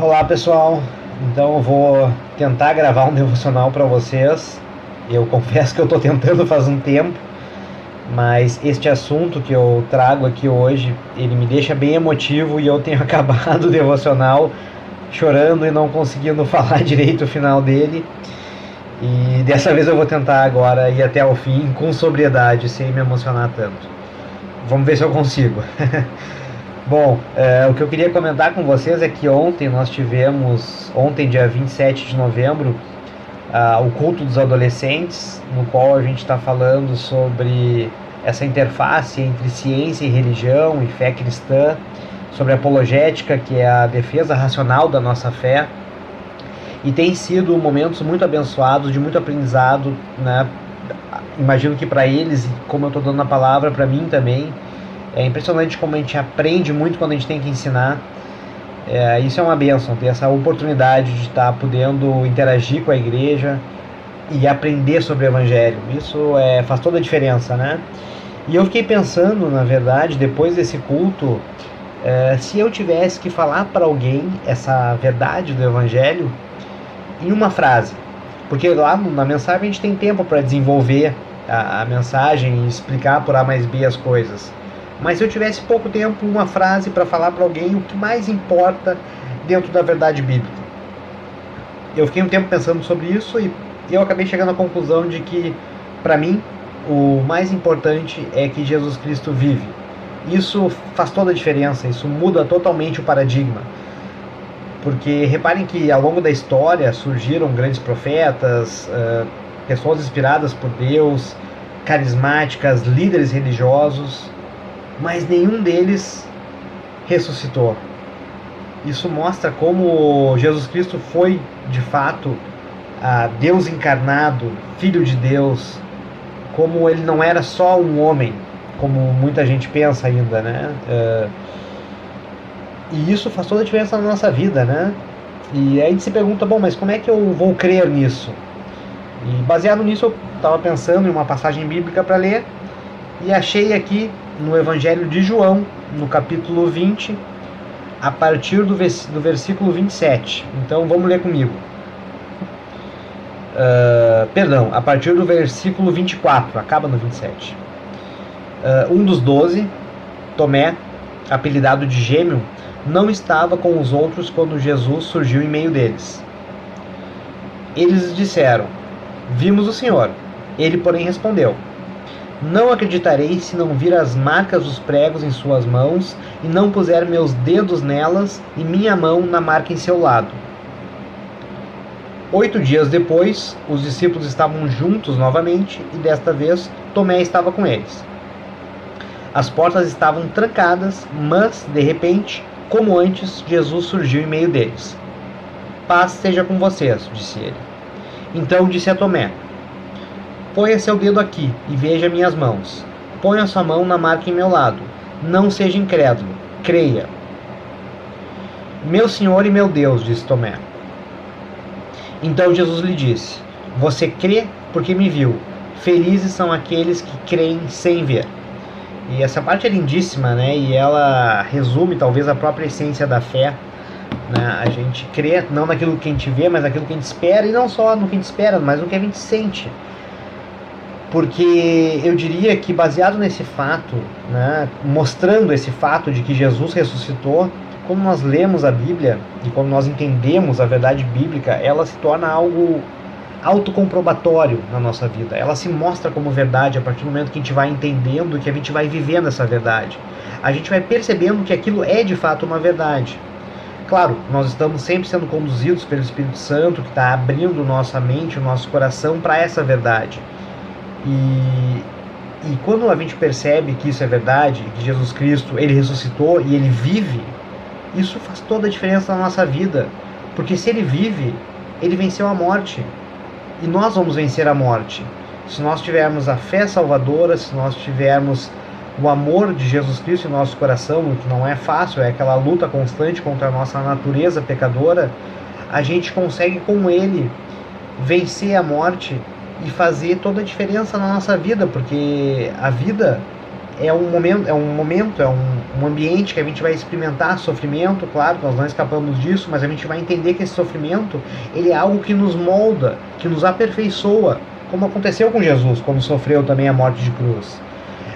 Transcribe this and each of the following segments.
Olá pessoal, então eu vou tentar gravar um devocional para vocês. Eu confesso que eu estou tentando faz um tempo, mas este assunto que eu trago aqui hoje, ele me deixa bem emotivo e eu tenho acabado o devocional chorando e não conseguindo falar direito o final dele. E dessa vez eu vou tentar agora ir até o fim com sobriedade, sem me emocionar tanto. Vamos ver se eu consigo. Bom, o que eu queria comentar com vocês é que ontem nós tivemos, dia 27 de novembro, o culto dos adolescentes, no qual a gente está falando sobre essa interface entre ciência e religião e fé cristã, sobre apologética, que é a defesa racional da nossa fé. E tem sido momentos muito abençoados, de muito aprendizado, né? Imagino que para eles, como eu estou dando a palavra, para mim também. É impressionante como a gente aprende muito quando a gente tem que ensinar. Isso é uma bênção, ter essa oportunidade de estar podendo interagir com a igreja e aprender sobre o Evangelho. Isso faz toda a diferença, né? E eu fiquei pensando, na verdade, depois desse culto, se eu tivesse que falar para alguém essa verdade do Evangelho em uma frase. Porque lá na mensagem a gente tem tempo para desenvolver a mensagem e explicar por A mais B as coisas. Mas se eu tivesse pouco tempo, uma frase para falar para alguém o que mais importa dentro da verdade bíblica. Eu fiquei um tempo pensando sobre isso e eu acabei chegando à conclusão de que, para mim, o mais importante é que Jesus Cristo vive. Isso faz toda a diferença, isso muda totalmente o paradigma. Porque reparem que ao longo da história surgiram grandes profetas, pessoas inspiradas por Deus, carismáticas, líderes religiosos, mas nenhum deles ressuscitou. Isso mostra como Jesus Cristo foi, de fato, Deus encarnado, Filho de Deus, como ele não era só um homem, como muita gente pensa ainda, né? E isso faz toda a diferença na nossa vida, né? E aí a gente se pergunta, bom, mas como é que eu vou crer nisso? E baseado nisso eu estava pensando em uma passagem bíblica para ler e achei aqui no Evangelho de João, no capítulo 20, a partir do versículo 27. Então vamos ler comigo. A partir do versículo 24, acaba no 27. Um dos 12, Tomé, apelidado de Gêmeo, não estava com os outros quando Jesus surgiu em meio deles. Eles disseram: "Vimos o Senhor." Ele, porém, respondeu: "Não acreditarei se não vir as marcas dos pregos em suas mãos e não puser meus dedos nelas e minha mão na marca em seu lado." 8 dias depois, os discípulos estavam juntos novamente e desta vez Tomé estava com eles. As portas estavam trancadas, mas, de repente, como antes, Jesus surgiu em meio deles. "Paz seja com vocês", disse ele. Então disse a Tomé: "Ponha seu dedo aqui e veja minhas mãos. Ponha sua mão na marca em meu lado. Não seja incrédulo, creia." "Meu Senhor e meu Deus", disse Tomé. Então Jesus lhe disse: "Você crê porque me viu. Felizes são aqueles que creem sem ver." E essa parte é lindíssima, né? E ela resume talvez a própria essência da fé, né? A gente crê não naquilo que a gente vê, mas naquilo que a gente espera, e não só no que a gente espera, mas no que a gente sente. Porque eu diria que, baseado nesse fato, né, mostrando esse fato de que Jesus ressuscitou, quando nós lemos a Bíblia e quando nós entendemos a verdade bíblica, ela se torna algo autocomprobatório na nossa vida. Ela se mostra como verdade a partir do momento que a gente vai entendendo, que a gente vai vivendo essa verdade. A gente vai percebendo que aquilo é de fato uma verdade. Claro, nós estamos sempre sendo conduzidos pelo Espírito Santo, que está abrindo nossa mente, o nosso coração para essa verdade. E quando a gente percebe que isso é verdade, que Jesus Cristo, ele ressuscitou e ele vive, isso faz toda a diferença na nossa vida. Porque se ele vive, ele venceu a morte. E nós vamos vencer a morte. Se nós tivermos a fé salvadora, se nós tivermos o amor de Jesus Cristo em nosso coração, o que não é fácil, é aquela luta constante contra a nossa natureza pecadora, a gente consegue com ele vencer a morte e fazer toda a diferença na nossa vida, porque a vida é um ambiente que a gente vai experimentar sofrimento, claro, nós não escapamos disso, mas a gente vai entender que esse sofrimento, ele é algo que nos molda, que nos aperfeiçoa, como aconteceu com Jesus, quando sofreu também a morte de cruz.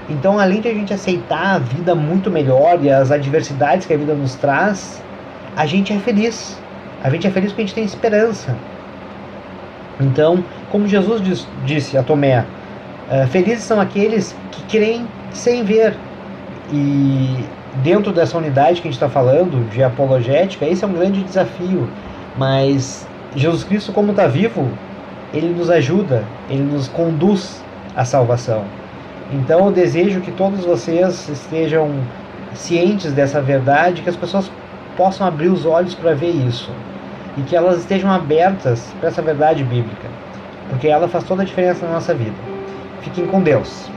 Então, além de a gente aceitar a vida muito melhor e as adversidades que a vida nos traz, a gente é feliz. A gente é feliz porque a gente tem esperança. Então, como Jesus disse a Tomé, felizes são aqueles que creem sem ver. E dentro dessa unidade que a gente está falando, de apologética, esse é um grande desafio. Mas Jesus Cristo, como está vivo, ele nos ajuda, ele nos conduz à salvação. Então eu desejo que todos vocês estejam cientes dessa verdade, que as pessoas possam abrir os olhos para ver isso. E que elas estejam abertas para essa verdade bíblica, porque ela faz toda a diferença na nossa vida. Fiquem com Deus.